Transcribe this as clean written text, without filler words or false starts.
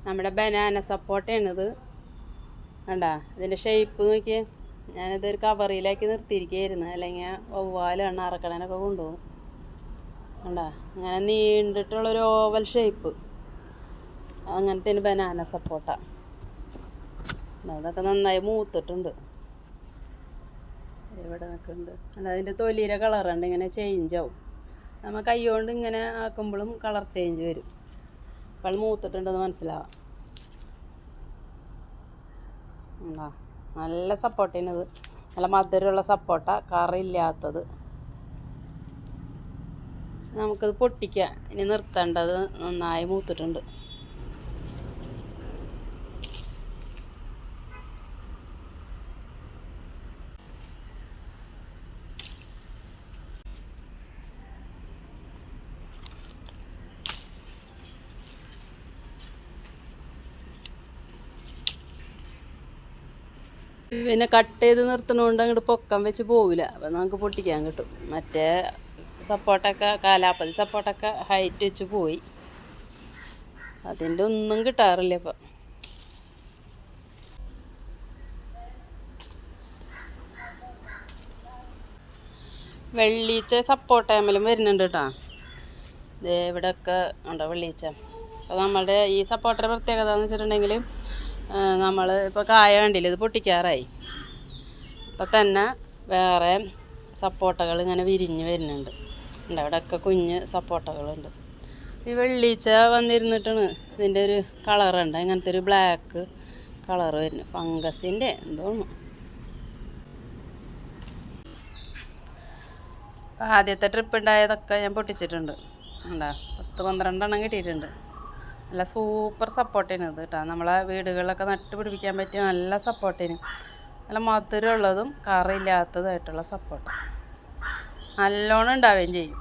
നമ്മുടെ ബനാന സപ്പോട്ടയാണിത്. കണ്ടാ ഇതിൻ്റെ ഷേപ്പ് നോക്കിയേ. ഞാനിതൊരു കവറിയിലാക്കി നിർത്തിയിരിക്കുകയായിരുന്നു, അല്ലെങ്കിൽ വവ്വാലാണ് അറക്കണനൊക്കെ കൊണ്ടുപോകും. കണ്ടാ അങ്ങനെ നീണ്ടിട്ടുള്ളൊരു ഓവൽ ഷേപ്പ്, അങ്ങനത്തെ ബനാന സപ്പോട്ട. അതൊക്കെ നന്നായി മൂത്തിട്ടുണ്ട്. ഇവിടെ നിൽക്കുന്നുണ്ട്. അല്ല, അതിൻ്റെ തൊലിയുടെ കളറുണ്ട്, ഇങ്ങനെ ചേഞ്ച് ആവും. നമ്മൾ കൈ കൊണ്ട് ഇങ്ങനെ ആക്കുമ്പോഴും കളർ ചേഞ്ച് വരും. അപ്പോൾ മൂത്തിട്ടുണ്ടെന്ന് മനസ്സിലാവാം. നല്ല സപ്പോട്ടയാണിത്, നല്ല മധുരമുള്ള സപ്പോട്ട, കറിയില്ലാത്തത്. നമുക്കത് പൊട്ടിക്കാം. ഇനി നിർത്തേണ്ടത് നന്നായി മൂത്തിട്ടുണ്ട്. പിന്നെ കട്ട് ചെയ്ത് നിർത്തുന്നതുകൊണ്ട് അങ്ങോട്ട് പൊക്കം വെച്ച് പോവില്ല. അപ്പം നമുക്ക് പൊട്ടിക്കാൻ കിട്ടും. മറ്റേ സപ്പോട്ടൊക്കെ, കാലാപ്പതി സപ്പോട്ടൊക്കെ ഹൈറ്റ് വെച്ച് പോയി. അതിൻ്റെ ഒന്നും കിട്ടാറില്ല ഇപ്പം. വെള്ളീച്ച സപ്പോട്ടയമ്മലും വരുന്നുണ്ട് കേട്ടോ. ഇവിടെയൊക്കെ ഉണ്ടോ വെള്ളീച്ച. അപ്പോൾ നമ്മളുടെ ഈ സപ്പോട്ടയുടെ പ്രത്യേകത എന്ന് വെച്ചിട്ടുണ്ടെങ്കിൽ, നമ്മൾ ഇപ്പോൾ കായ കണ്ടില്ല, ഇത് പൊട്ടിക്കാറായി. ഇപ്പം തന്നെ വേറെ സപ്പോട്ടകൾ ഇങ്ങനെ വിരിഞ്ഞ് വരുന്നുണ്ട്. ഉണ്ട്, അവിടെയൊക്കെ കുഞ്ഞ് സപ്പോട്ടകളുണ്ട്. ഈ വെള്ളീച്ച വന്നിരുന്നിട്ടാണ് ഇതിൻ്റെ ഒരു കളറുണ്ട്, ഇങ്ങനത്തെ ഒരു ബ്ലാക്ക് കളറ് വരുന്നത്. ഫംഗസിൻ്റെ എന്തോന്നു. ആദ്യത്തെ ട്രിപ്പ് ഉണ്ടായതൊക്കെ ഞാൻ പൊട്ടിച്ചിട്ടുണ്ട്. ഉണ്ടാ 10-12 കിട്ടിയിട്ടുണ്ട്. നല്ല സൂപ്പർ സപ്പോട്ടയാണ് ഇത് കേട്ടോ. നമ്മളെ വീടുകളിലൊക്കെ നട്ട് പിടിപ്പിക്കാൻ പറ്റിയ നല്ല സപ്പോട്ടയാണ്. നല്ല മധുരമുള്ളതും കറിയില്ലാത്തതുമായിട്ടുള്ള സപ്പോട്ട. നല്ലോണം ഉണ്ടാവുകയും ചെയ്യും.